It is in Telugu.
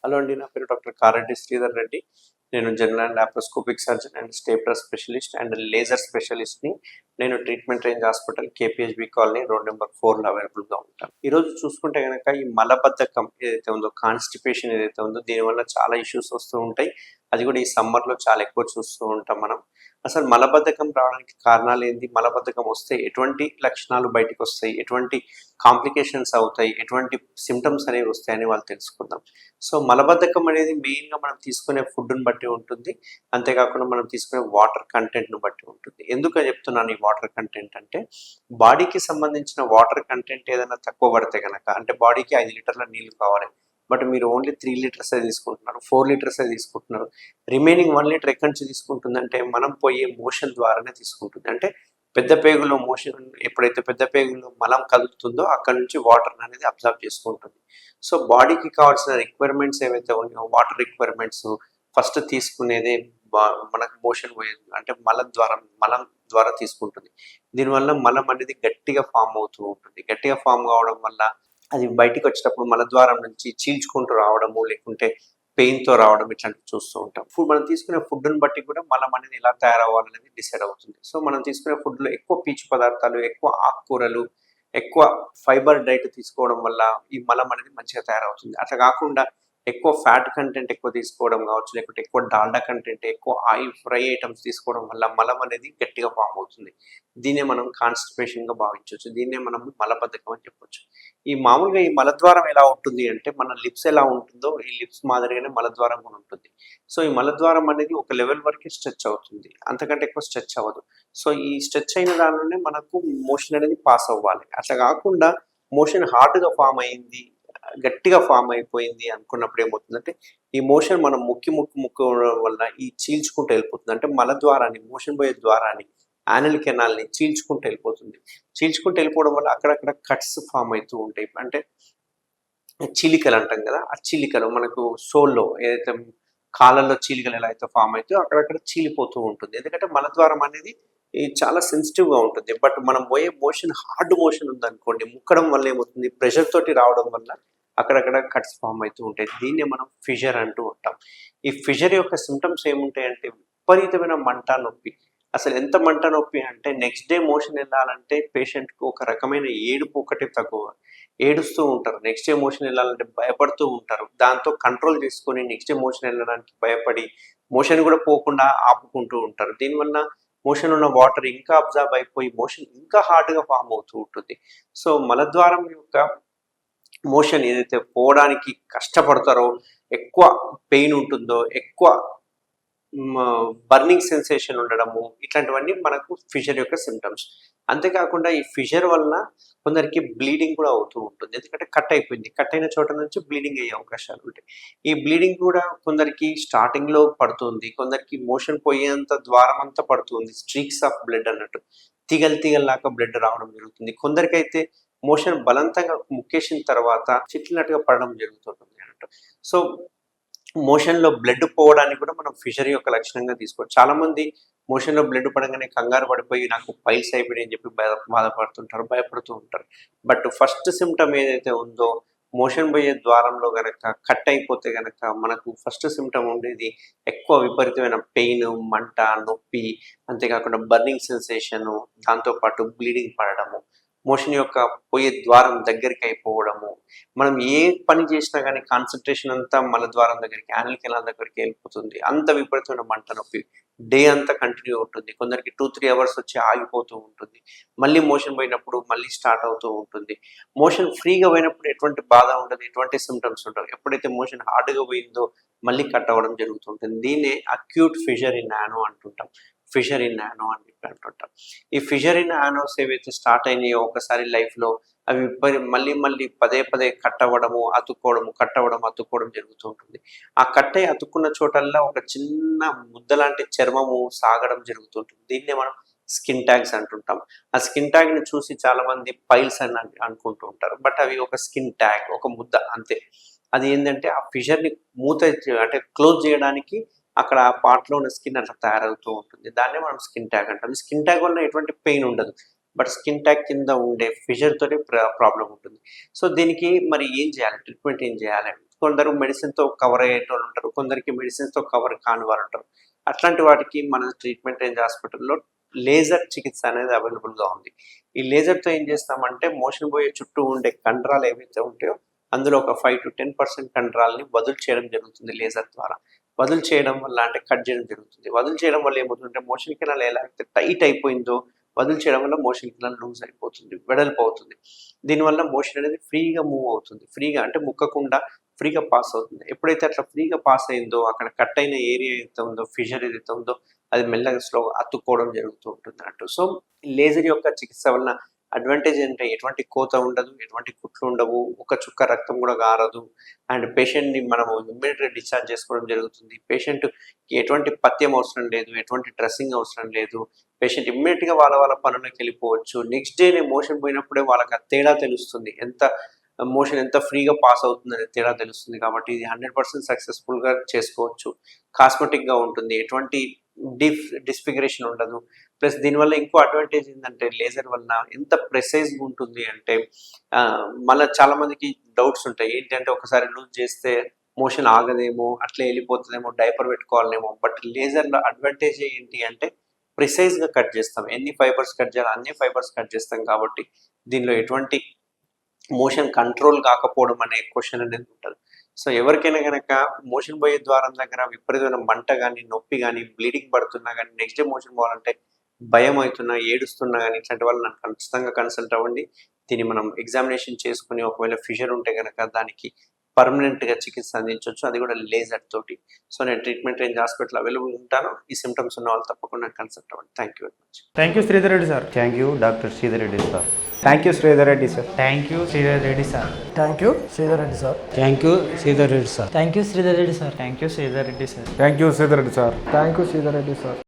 హలో అండి. నా పేరు డాక్టర్ కారెడ్డి శ్రీధర్ రెడ్డి. నేను general and laparoscopic surgeon and stapler specialist and laser స్పెషలిస్ట్‌ని. నేను treatment range hospital KPHB colony road number 4లో అవైలబుల్‌గా ఉంటాను. ఈరోజు చూసుకుంటే గనక ఈ మలబద్ధకం ఏదైతే ఉందో, కాన్‌స్టిపేషన్ ఏదైతే ఉందో, దీనివల్ల చాలా ఇష్యూస్ వస్తూ ఉంటాయి. అది కూడా ఈ సమ్మర్‌లో చాలా ఎక్కువ చూస్తూ ఉంటాం మనం. అసలు మలబద్ధకం రావడానికి కారణాలేంటి? మలబద్ధకం వస్తే ఎటువంటి లక్షణాలు బయటికొస్తాయి? ఎటువంటి కాంప్లికేషన్స్ అవుతాయి? ఎటువంటి సింప్టమ్స్ అనేవి వస్తాయని వాళ్ళు తెలుసుకుందాం. సో, మలబద్ధకం అనేది మెయిన్‌గా మనం తీసుకునే ఫుడ్‌ని బట్టి ఉంటుంది. అంతేకాకుండా మనం తీసుకునే వాటర్ కంటెంట్‌ని బట్టి ఉంటుంది. ఎందుకని చెప్తున్నాను ఈ వాటర్ కంటెంట్ అంటే, బాడీకి సంబంధించిన వాటర్ కంటెంట్ ఏదైనా తక్కువ పడితే గనక, అంటే బాడీకి 5 లీటర్ల నీళ్లు కావాలి. బట్ మీరు ఓన్లీ 3 లీటర్సే తీసుకుంటున్నారు, 4 లీటర్సే తీసుకుంటున్నారు. రిమైనింగ్ 1 లీటర్ ఎక్కడి నుంచి తీసుకుంటుందంటే, మనం పోయే మోషన్ ద్వారానే తీసుకుంటుంది. అంటే పెద్ద పేగులో మోషన్ ఎప్పుడైతే పెద్ద పేగులో మలం కదులుతుందో, అక్కడి నుంచి వాటర్‌ని అనేది అబ్జార్బ్ చేసుకుంటుంది. సో, బాడీకి కావాల్సిన రిక్వైర్మెంట్స్ ఏవైతే ఉన్నాయో, వాటర్ రిక్వైర్మెంట్స్ ఫస్ట్ తీసుకునేదే బా మనకు మోషన్ పోయేది. అంటే మలం ద్వారా తీసుకుంటుంది. దీనివల్ల మలం అనేది గట్టిగా ఫార్మ్ అవుతూ ఉంటుంది. గట్టిగా ఫార్మ్ కావడం వల్ల అది బయటికొచ్చేటప్పుడు మలద్వారం నుంచి చీల్చుకుంటూ రావడము, లేకుంటే పెయిన్‌తో రావడం ఇట్లాంటివి చూస్తూ ఉంటాం. మనం తీసుకునే ఫుడ్‌ని బట్టి కూడా మలం అనేది ఎలా తయారవ్వాలనేది డిసైడ్ అవుతుంది. సో, మనం తీసుకునే ఫుడ్‌లో ఎక్కువ పీచు పదార్థాలు, ఎక్కువ ఆకుకూరలు, ఎక్కువ ఫైబర్ డైట్ తీసుకోవడం వల్ల ఈ మలం అనేది మంచిగా తయారవుతుంది. అట్లా కాకుండా ఎక్కువ ఫ్యాట్ కంటెంట్ ఎక్కువ తీసుకోవడం కావచ్చు, లేకపోతే ఎక్కువ డాల్డా కంటెంట్, ఎక్కువ ఆయిల్ ఫ్రై ఐటెమ్స్ తీసుకోవడం వల్ల మలం అనేది గట్టిగా ఫార్మ్ అవుతుంది. దీన్నే మనం కాన్‌స్టిపేషన్‌గా భావించొచ్చు. దీన్నే మనం మలబద్ధకం అని చెప్పొచ్చు. మామూలుగా ఈ మలద్వారం ఎలా ఉంటుంది అంటే, మన లిప్స్ ఎలా ఉంటుందో, ఈ లిప్స్ మాదిరిగానే మలద్వారం కూడా ఉంటుంది. సో, ఈ మలద్వారం అనేది ఒక లెవెల్ వరకే స్ట్రెచ్ అవుతుంది. అంతకంటే ఎక్కువ స్ట్రెచ్ అవ్వదు. సో, ఈ స్ట్రెచ్ అయిన దానిలోనే మనకు మోషన్ అనేది పాస్ అవ్వాలి. అట్లా కాకుండా మోషన్ హార్డ్‌గా ఫార్మ్ అయింది, గట్టిగా ఫార్మ్ అయిపోయింది అనుకున్నప్పుడు ఏమవుతుందంటే, ఈ మోషన్ మనం ముక్కోవడం వల్ల ఈ చీల్చుకుంటూ వెళ్ళిపోతుంది. అంటే మలద్వారాన్ని, మోషన్ పోయే ద్వారాన్ని, యానల్ కెనాల్‌ని చీల్చుకుంటూ వెళ్ళిపోతుంది. చీల్చుకుంటూ వెళ్ళిపోవడం వల్ల అక్కడక్కడ కట్స్ ఫార్మ్ అయితూ ఉంటాయి. అంటే చీలికలు అంటాం కదా! ఆ చీలికలు మనకు సోల్‌లో ఏదైతే కాళ్ళలో చీలికలు ఎలా అయితే ఫార్మ్ అయితాయో అక్కడక్కడ చీలిపోతూ ఉంటుంది. ఎందుకంటే మలద్వారం అనేది చాలా సెన్సిటివ్‌గా ఉంటుంది. బట్ మనం పోయే మోషన్ హార్డ్ మోషన్ ఉందనుకోండి, ముక్కడం వల్ల ఏమవుతుంది, ప్రెషర్ తోటి రావడం వల్ల అక్కడక్కడ కట్స్ ఫార్మ్ అయితూ ఉంటాయి. దీన్నే మనం ఫిషర్ అంటూ ఉంటాం. ఈ ఫిషర్ యొక్క సింప్టమ్స్ ఏముంటాయంటే, విపరీతమైన మంట, నొప్పి. అసలు ఎంత మంట, నొప్పి అంటే నెక్స్ట్ డే మోషన్ ఎళ్ళాలంటే పేషెంట్‌కి ఒక రకమైన ఏడుపు ఒకటే తక్కువ. ఏడుస్తూ ఉంటారు. నెక్స్ట్ డే మోషన్ ఎళ్ళాలంటే భయపడుతూ ఉంటారు. దాంతో కంట్రోల్ చేసుకొని నెక్స్ట్ డే మోషన్ ఎళ్ళడానికి భయపడి, మోషన్ కూడా పోకుండా ఆపుకుంటూ ఉంటారు. దీనివల్ల మోషన్ ఉన్న వాటర్ ఇంకా అబ్జార్బ్ అయిపోయి మోషన్ ఇంకా హార్డ్‌గా ఫార్మ్ అవుతూ ఉంటుంది. సో, మలద్వారం యొక్క మోషన్ ఏదైతే పోవడానికి కష్టపడతారో, ఎక్కువ పెయిన్ ఉంటుందో, ఎక్కువ బర్నింగ్ సెన్సేషన్ ఉండడము, ఇట్లాంటివన్నీ మనకు ఫిషర్ యొక్క సింప్టమ్స్. అంతేకాకుండా ఈ ఫిషర్ వలన కొందరికి బ్లీడింగ్ కూడా అవుతూ ఉంటుంది. ఎందుకంటే కట్ అయిపోయింది. కట్ అయిన చోట నుంచి బ్లీడింగ్ అయ్యే అవకాశాలు ఉంటాయి. ఈ బ్లీడింగ్ కూడా కొందరికి స్టార్టింగ్‌లో పడుతుంది. కొందరికి మోషన్ పోయేంత ద్వారమంతా పడుతుంది. స్ట్రీక్స్ ఆఫ్ బ్లడ్ అన్నట్టు. తీగలు బ్లడ్ రావడం జరుగుతుంది. కొందరికైతే మోషన్ బలవంతంగా ముక్కేసిన తర్వాత చిట్లినట్టుగా పడడం జరుగుతుంటుంది అన్నట్టు. సో, మోషన్‌లో బ్లడ్ పోవడానికి కూడా మనం ఫిషర్ యొక్క లక్షణంగా తీసుకోవచ్చు. చాలామంది మోషన్‌లో బ్లడ్ పడంగానే కంగారు పడిపోయి నాకు పైల్స్ అయిపోయినాయి అని చెప్పి బాధపడుతుంటారు, భయపడుతూ ఉంటారు. బట్ ఫస్ట్ సింప్టమ్ ఏదైతే ఉందో, మోషన్ పోయే ద్వారంలో గనక కట్ అయిపోతే గనక మనకు ఫస్ట్ సింప్టమ్ ఉండేది ఎక్కువ విపరీతమైన పెయిన్, మంట, నొప్పి, అంతేకాకుండా బర్నింగ్ సెన్సేషను, దాంతో పాటు బ్లీడింగ్ పడడము, మోషన్ యొక్క పోయే ద్వారం దగ్గరికి అయిపోవడము. మనం ఏ పని చేసినా గానీ కాన్సంట్రేషన్ అంతా మలద్వారం దగ్గరికి, యానల్ కెనాల్ దగ్గరికి వెళ్ళిపోతుంది. అంత విపరీతమైన మంట, నొప్పి. డే అంతా కంటిన్యూ ఉంటుంది. కొందరికి 2, 3 అవర్స్ వచ్చి ఆగిపోతూ ఉంటుంది. మళ్ళీ మోషన్ పోయినప్పుడు మళ్ళీ స్టార్ట్ అవుతూ ఉంటుంది. మోషన్ ఫ్రీగా పోయినప్పుడు ఎటువంటి బాధ ఉండదు. ఎటువంటి సింప్టమ్స్ ఉండవు. ఎప్పుడైతే మోషన్ హార్డ్‌గా పోయిందో మళ్ళీ కట్ అవ్వడం జరుగుతుంటుంది. దీన్నే అక్యూట్ ఫిషర్ ఇన్ యానో అంటుంటాం. ఫిషర్ ఇన్ యానో అని చెప్పి అంటుంటాం. ఈ ఫిషర్ ఇన్ యానోస్ ఏవైతే స్టార్ట్ అయినాయో ఒకసారి లైఫ్‌లో, అవి మళ్ళీ మళ్ళీ పదే పదే కట్ అవ్వడము, అతుక్కోవడము, కట్ అవ్వడం, అతుక్కోవడం జరుగుతూ ఉంటుంది. ఆ కట్ అయ్యి అతుక్కున్న చోటల్లా ఒక చిన్న ముద్దలాంటి చర్మము సాగడం జరుగుతుంటుంది. దీన్నే మనం స్కిన్ ట్యాగ్స్ అంటుంటాం. ఆ స్కిన్ ట్యాగ్‌ని చూసి చాలామంది పైల్స్ అని అనుకుంటూ ఉంటారు. బట్ అవి ఒక స్కిన్ ట్యాగ్, ఒక ముద్ద అంతే. అది ఏందంటే ఆ ఫిషర్‌ని అంటే క్లోజ్ చేయడానికి అక్కడ ఆ పార్ట్‌లో ఉన్న స్కిన్ అట్లా తయారవుతూ ఉంటుంది. దాన్నే మనం స్కిన్ ట్యాగ్ అంటాం. ఈ స్కిన్ ట్యాగ్ వల్ల ఎటువంటి పెయిన్ ఉండదు. బట్ స్కిన్ ట్యాగ్ కింద ఉండే ఫిషర్ తోటి ప్రాబ్లమ్ ఉంటుంది. సో, దీనికి మరి ఏం చేయాలి? ట్రీట్మెంట్ ఏం చేయాలి? కొందరు మెడిసిన్‌తో కవర్ అయ్యేటోళ్ళు ఉంటారు. కొందరికి మెడిసిన్స్‌తో కవర్ కాని వారు ఉంటారు. అట్లాంటి వాటికి మన ట్రీట్మెంట్ రేంజ్ హాస్పిటల్‌లో లేజర్ చికిత్స అనేది అవైలబుల్‌గా ఉంది. ఈ లేజర్‌తో ఏం చేస్తామంటే మోషన్ పోయే చుట్టూ ఉండే కండరాలు ఏవైతే ఉంటాయో అందులో ఒక 5-10% కండరాలని వదులు చేయడం జరుగుతుంది లేజర్ ద్వారా. వదులు చేయడం వల్ల అంటే కట్ చేయడం జరుగుతుంది. వదులు చేయడం వల్ల ఏమవుతుందంటే మోషన్ కెనాల్ ఎలా అయితే టైట్ అయిపోయిందో వదులు చేయడం వల్ల మోషన్ కెనాల్ లూజ్ అయిపోతుంది. వెడల్పు అవుతుంది. దీనివల్ల మోషన్ అనేది ఫ్రీగా మూవ్ అవుతుంది. ఫ్రీగా అంటే ముక్కకుండా ఫ్రీగా పాస్ అవుతుంది. ఎప్పుడైతే అట్లా ఫ్రీగా పాస్ అయిందో అక్కడ కట్ అయిన ఏరియా ఏదైతే ఉందో, ఫిషర్ ఏదైతే ఉందో అది మెల్లగా స్లోగా అతుక్కోవడం జరుగుతూ ఉంటుందన్నట్టు. సో, లేజర్ యొక్క చికిత్స వలన అడ్వాంటేజ్ ఏంటంటే ఎటువంటి కోత ఉండదు, ఎటువంటి కుట్లు ఉండవు, ఒక చుక్క రక్తం కూడా గారదు. అండ్ పేషెంట్‌ని మనము ఇమ్మీడియేట్‌గా డిశ్చార్జ్ చేసుకోవడం జరుగుతుంది. పేషెంట్‌కి ఎటువంటి పథ్యం అవసరం లేదు, ఎటువంటి డ్రెస్సింగ్ అవసరం లేదు. పేషెంట్ ఇమ్మీడియేట్‌గా వాళ్ళ పనులకెళ్ళిపోవచ్చు. నెక్స్ట్ డేనే మోషన్ పోయినప్పుడే వాళ్ళకి ఆ తేడా తెలుస్తుంది. మోషన్ ఎంత ఫ్రీగా పాస్ అవుతుందనే తేడా తెలుస్తుంది. కాబట్టి ఇది 100% సక్సెస్‌ఫుల్‌గా చేసుకోవచ్చు. కాస్మెటిక్‌గా ఉంటుంది. ఎటువంటి డిస్ఫిగరేషన్ ఉండదు. ప్లస్ దీనివల్ల ఇంకో అడ్వాంటేజ్ ఏందంటే లేజర్ వలన ఎంత ప్రిసైజ్‌గా ఉంటుంది అంటే మళ్ళా చాలా మందికి డౌట్స్ ఉంటాయి. ఏంటంటే ఒకసారి లూజ్ చేస్తే మోషన్ ఆగదేమో, అట్లే ఎళ్ళిపోతదేమో, డైపర్ పెట్టుకోవాలేమో. బట్ లేజర్‌లో అడ్వాంటేజ్ ఏంటి అంటే ప్రిసైజ్‌గా కట్ చేస్తాం. ఎన్ని ఫైబర్స్ కట్ చేయాలో అన్ని ఫైబర్స్ కట్ చేస్తాం కాబట్టి దీనిలో ఎటువంటి మోషన్ కంట్రోల్ కాకపోవడం అనే క్వెషన్ అనేది ఉంటది. సో, ఎవరికైనా గనక మోషన్ పోయే ద్వారం దగ్గర విపరీతమైన మంట గాని, నొప్పి గాని, బ్లీడింగ్ పడుతున్నా గాని, నెక్స్ట్ డే మోషన్ పోవాలంటే భయమైతున్నా, ఏడుస్తున్నా గాని ఇట్లాంటి వాళ్ళు నన్ను ఖచ్చితంగా కన్సల్ట్ అవ్వండి. దీన్ని మనం ఎగ్జామినేషన్ చేసుకొని ఒకవేళ ఫిషర్ ఉంటే గనక దానికి పర్మనెంట్‌గా చికిత్స అందించొచ్చు. అది కూడా లేజర్ తోటి. సో, నేను ట్రీట్మెంట్ రేంజ్ హాస్పిటల్ అవైలబుల్ ఉంటాను. ఈ సింప్టమ్స్ ఉన్న వాళ్ళు తప్పకుండా కన్సల్ట్ అవ్వండి. Thank you very much. Thank you Sridhar Reddy sir. Thank you doctor Sridhar Reddy sir. Thank you Sridhar Reddy sir. Thank you Sridhar Reddy sir. Thank you Sridhar Reddy sir. Thank you Sridhar Reddy sir. Thank you Sridhar Reddy sir. Thank you Sridhar Reddy sir. Thank you Sridhar Reddy sir. Thank you Sridhar Reddy sir.